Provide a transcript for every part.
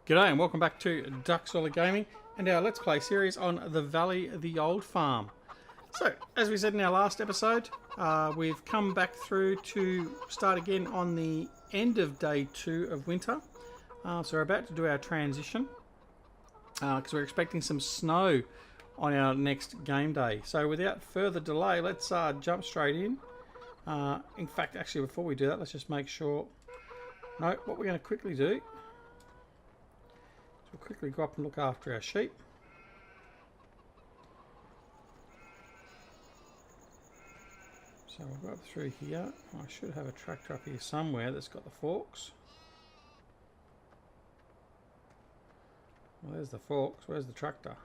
G'day and welcome back to Duckzorly Gaming and our Let's Play series on the Valley of the Old Farm. So, as we said in our last episode, we've come back through to start again on the end of day 2 of winter. So we're about to do our transition because we're expecting some snow on our next game day. So without further delay, let's jump straight in. In fact, actually before we do that, let's just make sure... No, what we're going to quickly do... We'll quickly go up and look after our sheep. So we'll go up through here. I should have a tractor up here somewhere that's got the forks. Well, there's the forks. Where's the tractor?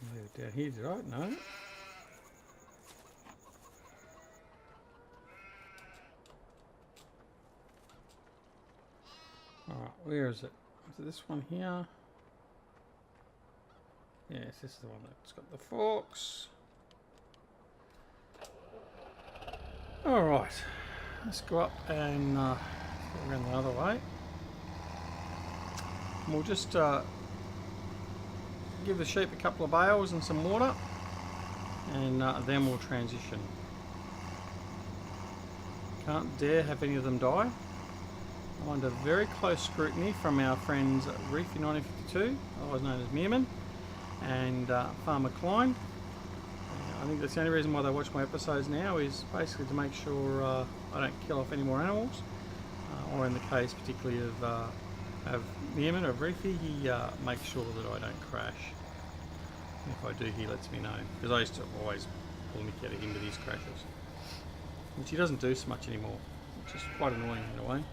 Didn't leave it down here, did I? No. Alright, where is it? Is it this one here? Yes, this is the one that's got the forks. Alright, let's go up and go around the other way. And we'll just give the sheep a couple of bales and some water, and then we'll transition. Can't dare have any of them die. I'm under very close scrutiny from our friends Reefy1952, otherwise known as Meerman, and Farmer Klein. I think that's the only reason why they watch my episodes now, is basically to make sure I don't kill off any more animals, or in the case particularly of Meerman, of Reefy, he makes sure that I don't crash. And if I do, he lets me know, because I used to always pull Mickey out of him with his crashes, which he doesn't do so much anymore, which is quite annoying in a way.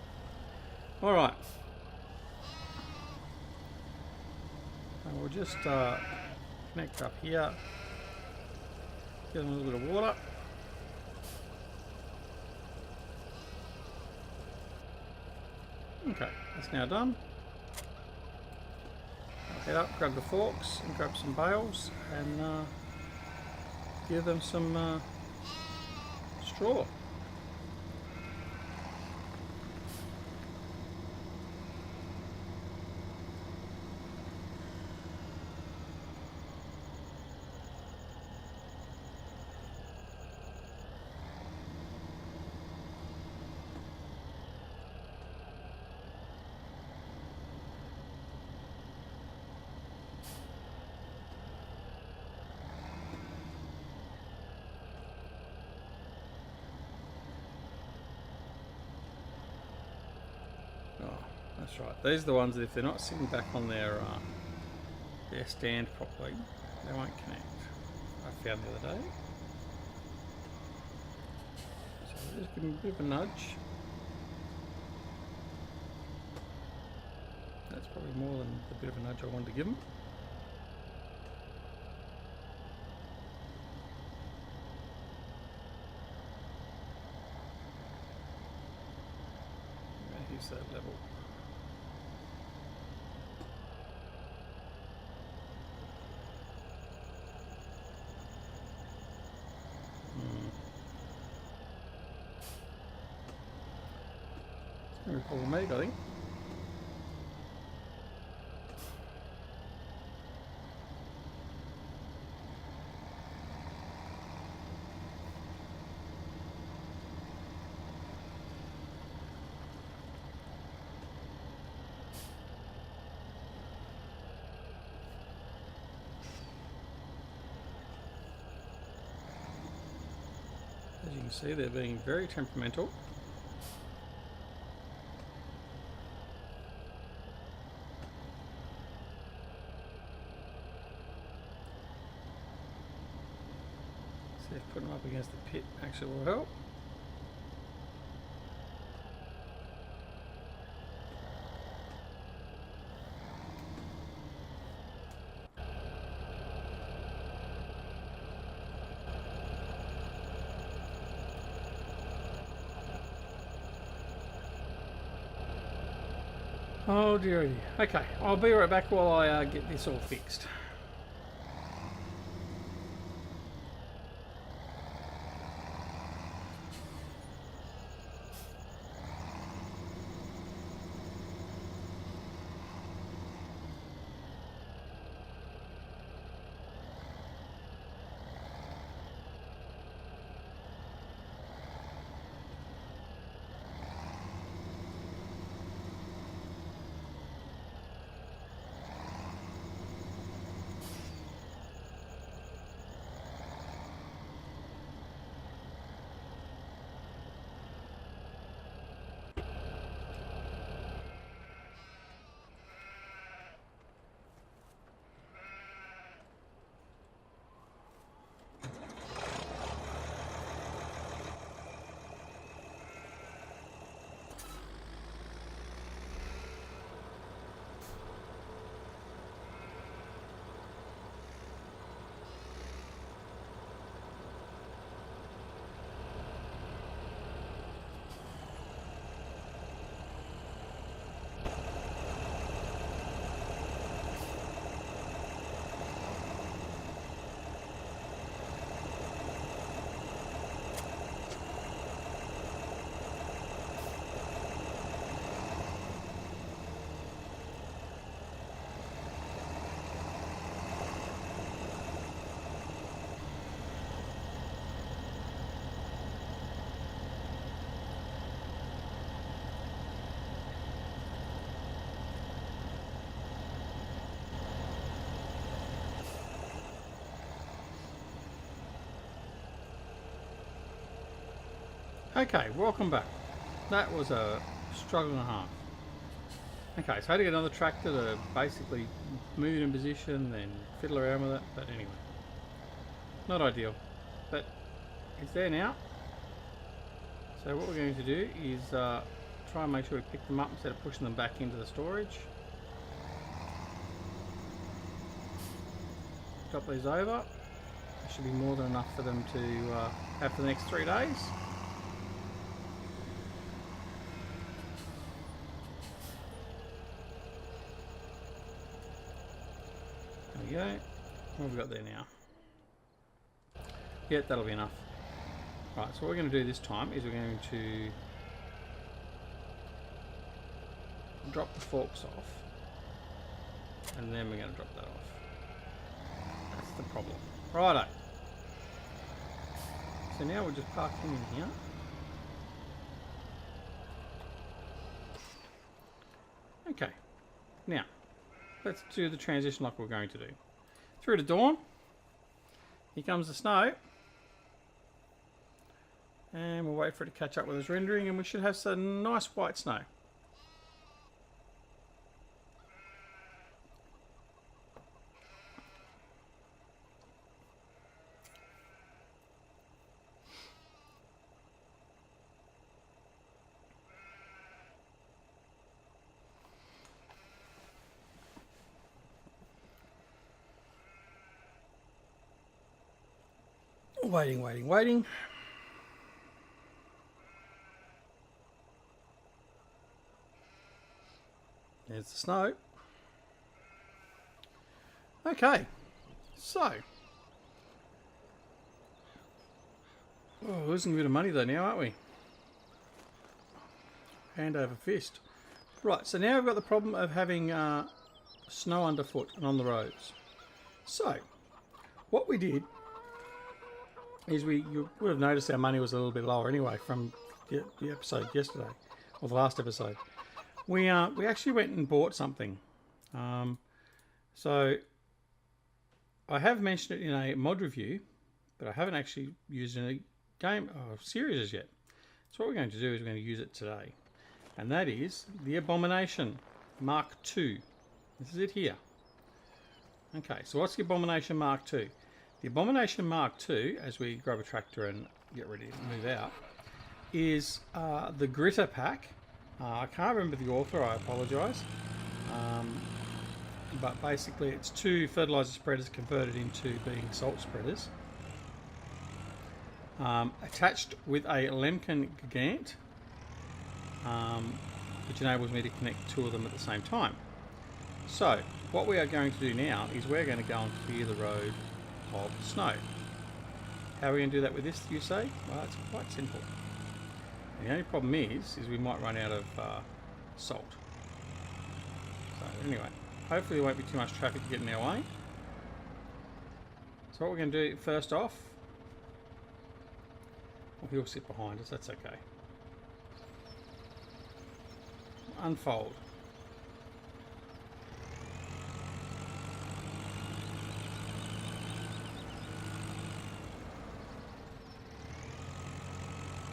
Alright, and we'll just connect up here, give them a little bit of water. Okay, that's now done. I'll head up, grab the forks and grab some bales and give them some straw. Oh, that's right. These are the ones that if they're not sitting back on their stand properly, they won't connect. I found the other day. So just give them a bit of a nudge. That's probably more than the bit of a nudge I wanted to give them. Use that level. It's going to be problematic, I think. As you can see, they're being very temperamental. See if putting them up against the pit actually will help. Oh dearie. Okay, I'll be right back while I get this all fixed. Okay, welcome back. That was a struggle and a half. Okay, so I had to get another tractor to basically move it in position, then fiddle around with it, but anyway. Not ideal, but it's there now. So what we're going to do is try and make sure we pick them up instead of pushing them back into the storage. Drop these over. There should be more than enough for them to have for the next 3 days. There we go. What have we got there now? Yeah, that'll be enough. Right, so what we're going to do this time is we're going to drop the forks off, and then we're going to drop that off. That's the problem. Righto. So now we'll just park him in here. Okay. Now, let's do the transition like we're going to do. Through to dawn. Here comes the snow. And we'll wait for it to catch up with its rendering, and we should have some nice white snow. Waiting, waiting, waiting. There's the snow. Okay, so losing a bit of money though now, aren't we? Hand over fist. Right, so now we've got the problem of having snow underfoot and on the roads. So what we did is you would have noticed our money was a little bit lower anyway from the episode yesterday, or the last episode. We actually went and bought something. So I have mentioned it in a mod review, but I haven't actually used it in a game or series as yet. So what we're going to do is we're going to use it today, and that is the Abomination Mark II. This is it here. Okay, so what's the Abomination Mark II? The Abomination Mark II, as we grab a tractor and get ready to move out, is the Gritter pack. I can't remember the author, I apologise. But basically it's 2 fertiliser spreaders converted into being salt spreaders. Attached with a Lemken Gigant, which enables me to connect 2 of them at the same time. So what we are going to do now is we're going to go and clear the road of snow. How are we going to do that with this, you say? Well, it's quite simple. The only problem is we might run out of salt. So anyway, hopefully there won't be too much traffic getting in our way. So what we're going to do first off, well, he'll sit behind us, that's okay. Unfold.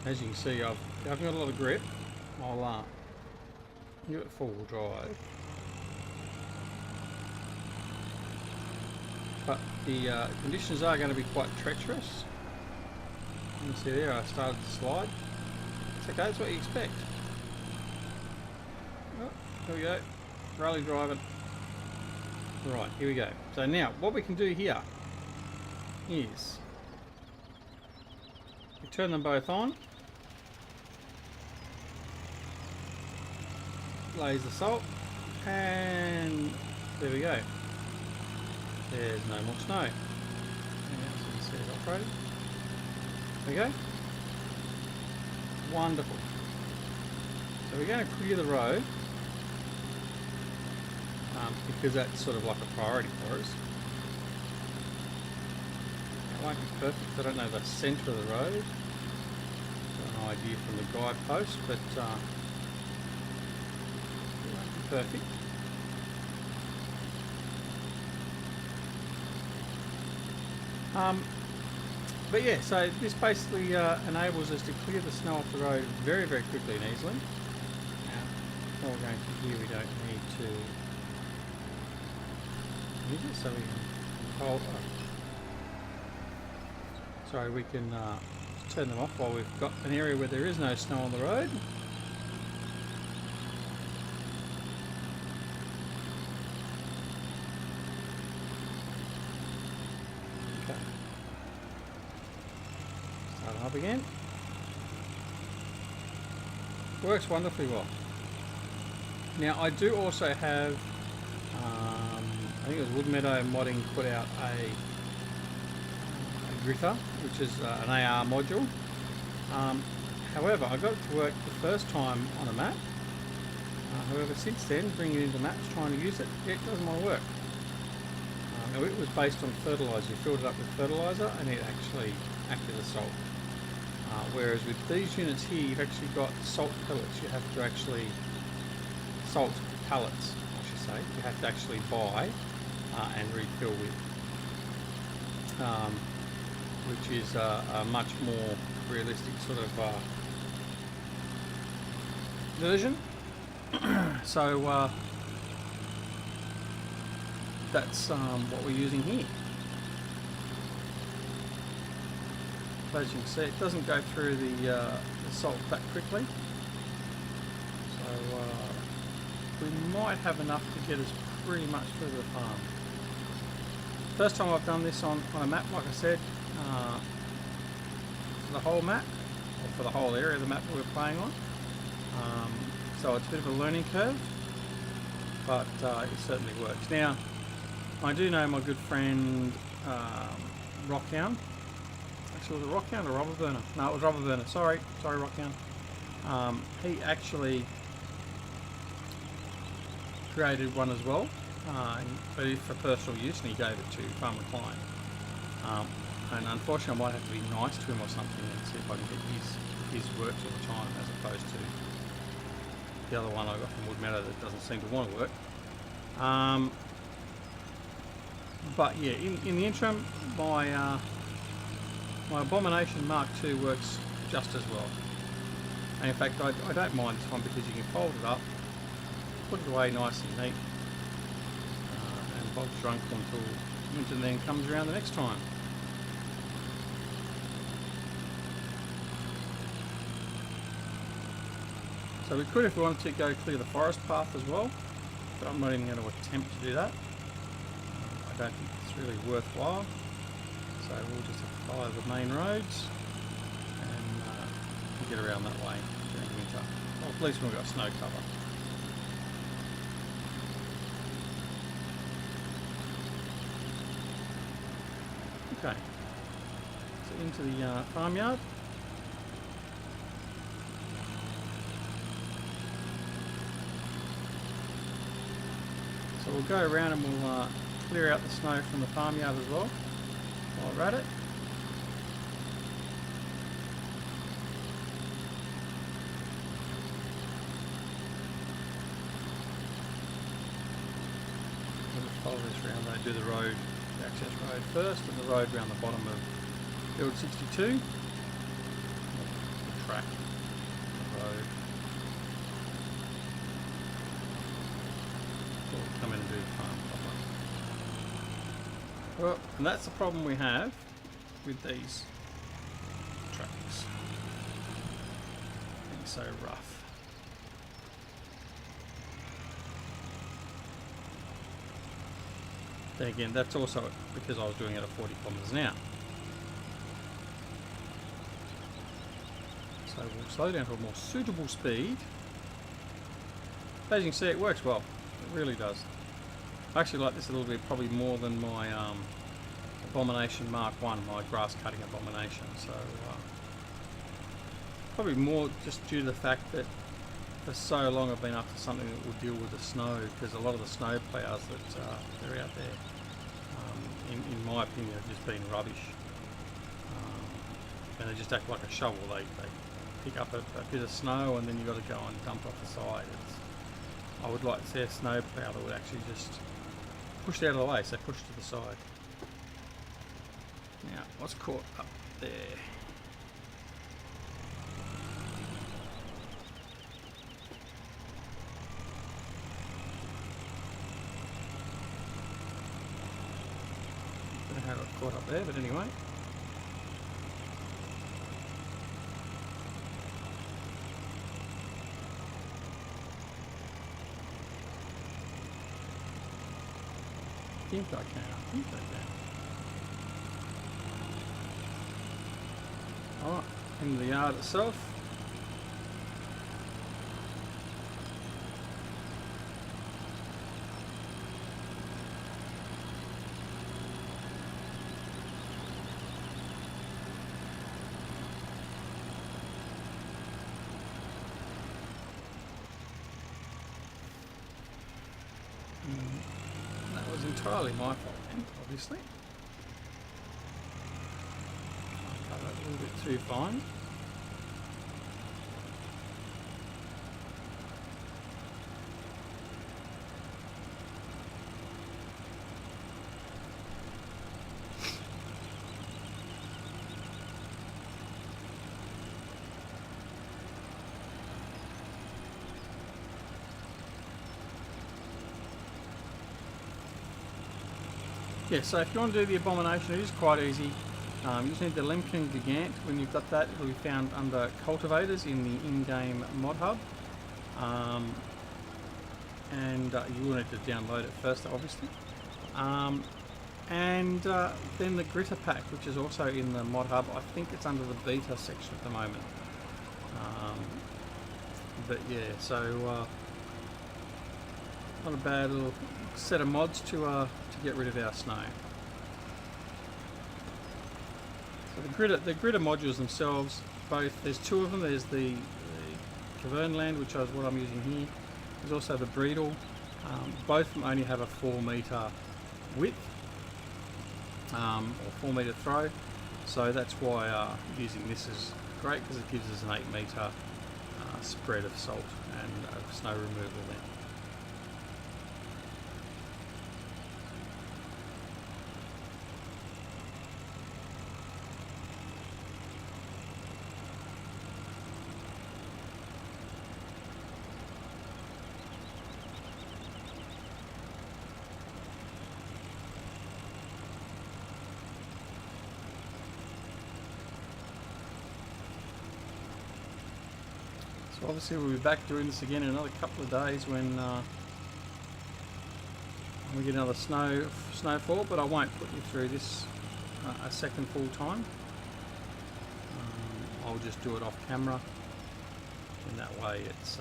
As you can see, I haven't got a lot of grip. I'll give it 4-wheel drive. But the conditions are going to be quite treacherous. You can see there I started to slide. It's okay, that's what you expect. Oh, here we go. Rally driving. Right, here we go. So now, what we can do here is we turn them both on. Lays the salt, and there we go. There's no more snow. And as you can see it operating. There we go. Wonderful. So we're going to clear the road because that's sort of like a priority for us. It won't be perfect. I don't know the centre of the road. Got an idea from the guidepost, but perfect. But yeah, so this basically enables us to clear the snow off the road very, very quickly and easily. Now, while we're going through here, we don't need to use it, so we can hold. Sorry, we can turn them off while we've got an area where there is no snow on the road. Okay. Start it up again. Works wonderfully well. Now I do also have, I think it was Wood Meadow Modding put out a griffer, which is an AR module. However, I got it to work the first time on a map. However, since then, bringing it into maps, trying to use it, it doesn't want to work. Now it was based on fertiliser. You filled it up with fertiliser and it actually acted as salt. Whereas with these units here, you've actually got salt pellets. You have to actually, salt pallets, I should say, you have to actually buy and refill with. Which is a much more realistic sort of version. So that's what we're using here. As you can see, it doesn't go through the salt that quickly. So we might have enough to get us pretty much through the farm. First time I've done this on a map, like I said, for the whole map, or for the whole area of the map that we're playing on. So it's a bit of a learning curve, but it certainly works. Now, I do know my good friend Rockhound. Actually, was it Rockhound or Robber Burner? No, it was Robber Burner. Sorry, Rockhound. He actually created one as well, but for personal use, and he gave it to Farmer Klein. And unfortunately, I might have to be nice to him or something and see if I can get his works all the time, as opposed to the other one I got from Wood Meadow that doesn't seem to want to work. But yeah, in the interim, my Abomination Mark II works just as well. And in fact, I don't mind this one because you can fold it up, put it away nice and neat, and Bob's drunk until winter then comes around the next time. So we could, if we wanted to, go clear the forest path as well, but I'm not even going to attempt to do that. I don't think it's really worthwhile. So we'll just have to follow the main roads and get around that way during winter. Well, at least we've got snow cover. Okay, so into the farmyard. So we'll go around and we'll clear out the snow from the farmyard as well while we're at it. We'll just follow this around. They do the road, the access road first, and the road around the bottom of field 62. The track, the road. We'll come in and do the farm proper. Well, and that's the problem we have with these tracks being so rough. Then again, that's also because I was doing it at 40 kilometers an hour. So we'll slow down to a more suitable speed. As you can see, it works well. It really does. I actually like this a little bit, probably more than my Abomination Mark I, my grass cutting Abomination. So probably more just due to the fact that for so long I've been after something that will deal with the snow, because a lot of the snow plows that are out there, in my opinion, have just been rubbish. And they just act like a shovel. They pick up a bit of snow and then you've got to go and dump it off the side. I would like to see a snow plow that would actually just push it out of the way, so push it to the side. Now, what's caught up there. Don't know how I got caught up there, but anyway. I think I can. Alright, into the yard itself. That was entirely my fault then, obviously. I cut that a little bit too fine. Yeah, so if you want to do the abomination, it is quite easy. You just need the Lemken Gigant. When you've got that, it'll be found under cultivators in the in-game mod hub. You will need to download it first, obviously. Then the Gritter Pack, which is also in the mod hub. I think it's under the beta section at the moment. But yeah, so not a bad little set of mods to get rid of our snow. So the gritter modules themselves, both, there's two of them. There's the Cavernland, which is what I'm using here. There's also the Breedle. Both of them only have a 4 metre width, or 4 metre throw. So that's why using this is great, because it gives us an 8 metre spread of salt and snow removal then. So obviously we'll be back doing this again in another couple of days when we get another snowfall, but I won't put you through this a second full time. I'll just do it off camera, and that way it's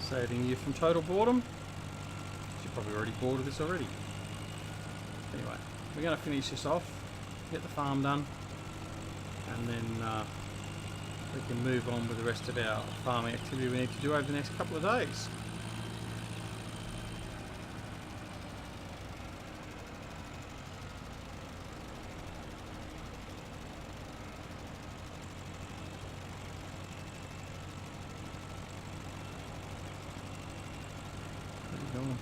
saving you from total boredom. You're probably already bored of this already. Anyway, we're going to finish this off, get the farm done, and then we can move on with the rest of our farming activity we need to do over the next couple of days. Where are you going?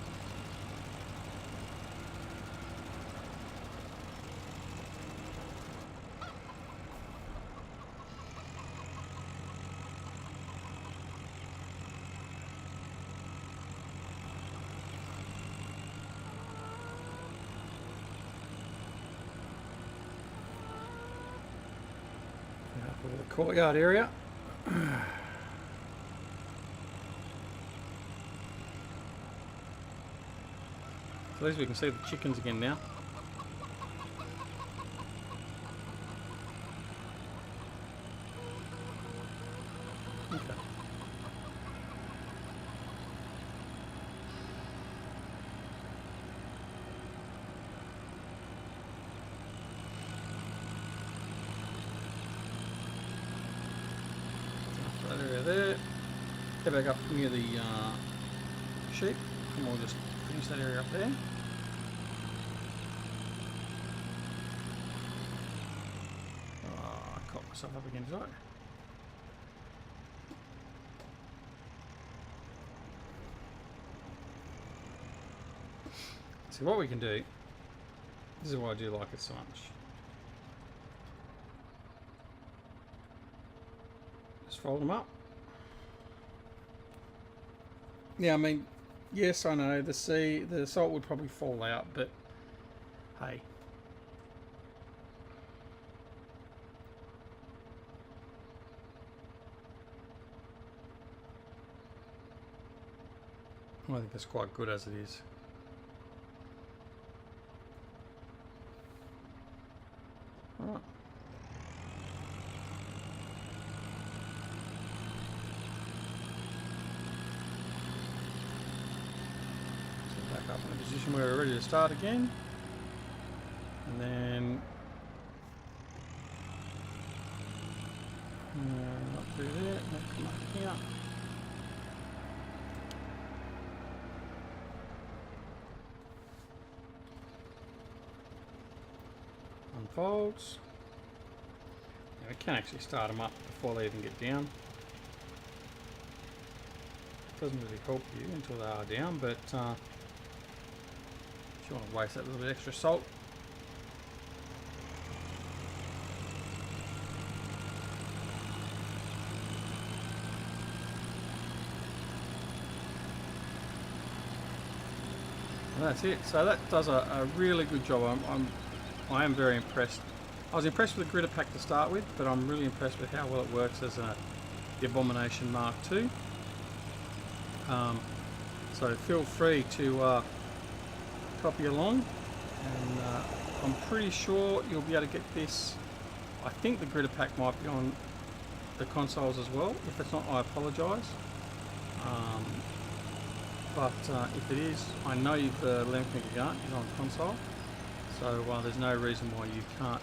The courtyard area. So at least we can see the chickens again now. Okay. That area there. Get back up near the sheep, and we'll just finish that area up there. Oh, I caught myself up again, right? See what we can do. This is why I do like it so much. Just fold them up. Yeah, I mean, yes, I know the salt would probably fall out, but hey. I think it's quite good as it is. Right. So back up in a position where we're ready to start again. And then not through there, not come up here. Unfolds. Now we can actually start them up before they even get down. Doesn't really help you until they are down, but if you want to waste that little bit extra salt, and that's it. So that does a really good job. I am very impressed. I was impressed with the gritter pack to start with, but I'm really impressed with how well it works as the Abomination Mark II. So feel free to copy along, and I'm pretty sure you'll be able to get this. I think the gritter pack might be on the consoles as well. If it's not, I apologise. But if it is, I know the Lemfinger gun is on console, so there's no reason why you can't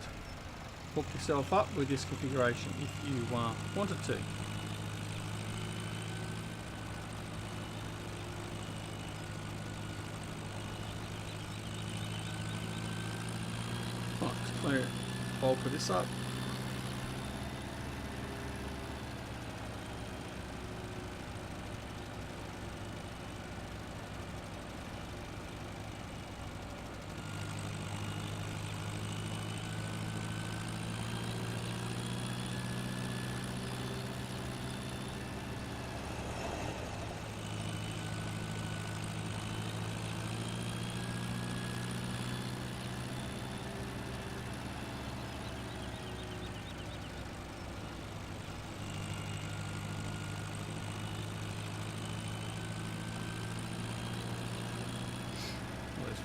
hook yourself up with this configuration if you wanted to. Right, to clear the bulk of this up.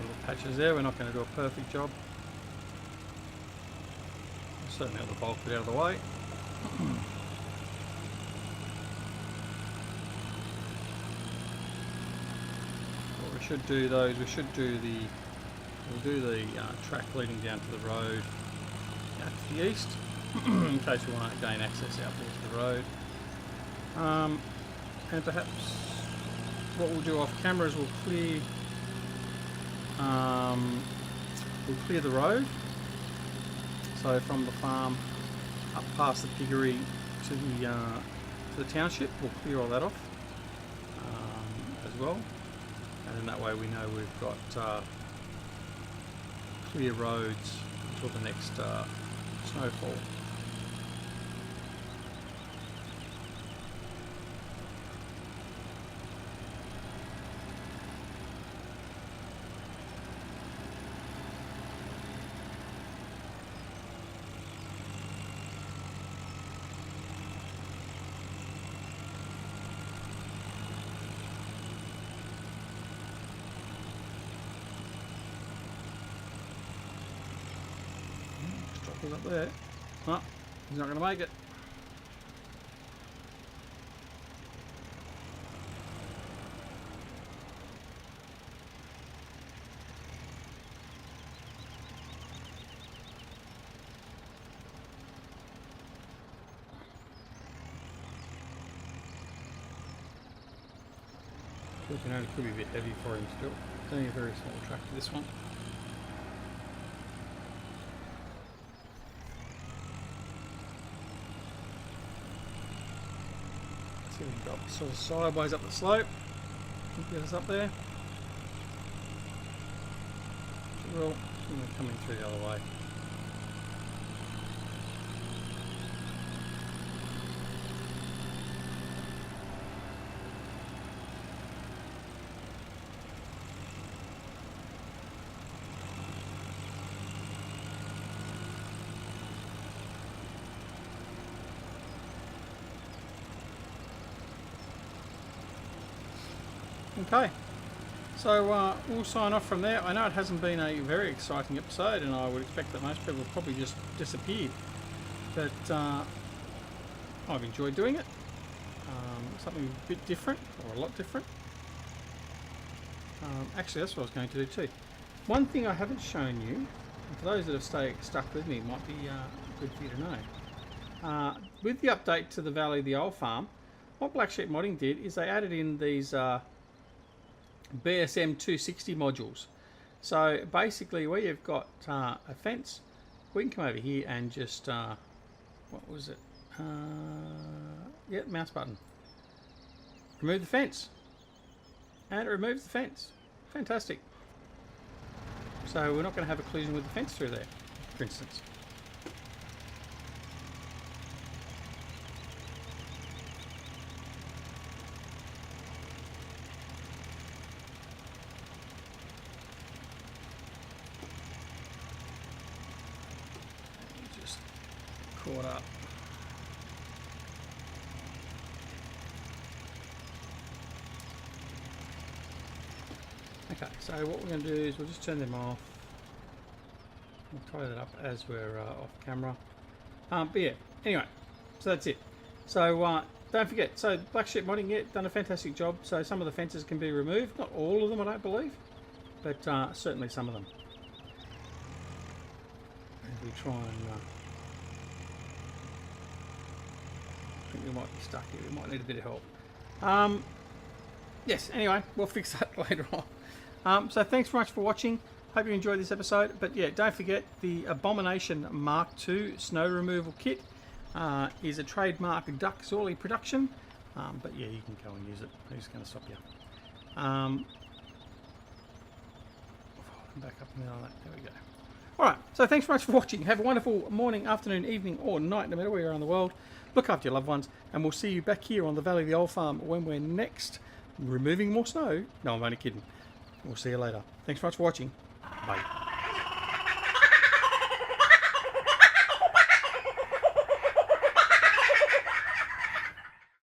Little patches there, we're not going to do a perfect job. We'll certainly have the bulk bit out of the way. What we should do though is we'll do the track leading down to the road out to the east in case we want to gain access out there to the road. And perhaps what we'll do off camera is we'll clear the road, so from the farm up past the piggery to the township, we'll clear all that off as well, and then that way we know we've got clear roads until the next snowfall. Up there. Oh, he's not going to make it. You know, it could be a bit heavy for him still. It's only a very small tractor, this one. So we've got sort of sideways up the slope. Get us up there. Well, we're coming through the other way. Okay, so we'll sign off from there. I know it hasn't been a very exciting episode, and I would expect that most people have probably just disappeared. But I've enjoyed doing it. Something a bit different, or a lot different. Actually, that's what I was going to do too. One thing I haven't shown you, and for those that have stuck with me, might be good for you to know. With the update to the Valley of the Old Farm, what Black Sheep Modding did is they added in these BSM 260 modules. So basically, where you've got a fence, we can come over here and just what was it? Yeah, mouse button. Remove the fence, and it removes the fence. Fantastic. So we're not going to have a collision with the fence through there, for instance. Just caught up. Okay, so what we're going to do is we'll just turn them off. We'll tie that up as we're off camera. But yeah, anyway, so that's it. So don't forget, so Black Sheep Modding, yeah, done a fantastic job. So some of the fences can be removed, not all of them I don't believe, but certainly some of them. And we try and I think we might be stuck here, we might need a bit of help. Yes, anyway, we'll fix that later on. So thanks very much for watching. Hope you enjoyed this episode. But yeah, don't forget the Abomination Mark II Snow Removal Kit is a trademark Duckzorly production. But yeah, you can go and use it. Who's going to stop you? Back up in there like that. There we go. Alright, so thanks very much for watching. Have a wonderful morning, afternoon, evening, or night, no matter where you are in the world. Look after your loved ones, and we'll see you back here on the Valley of the Old Farm when we're next removing more snow. No, I'm only kidding. We'll see you later. Thanks very much for watching. Bye.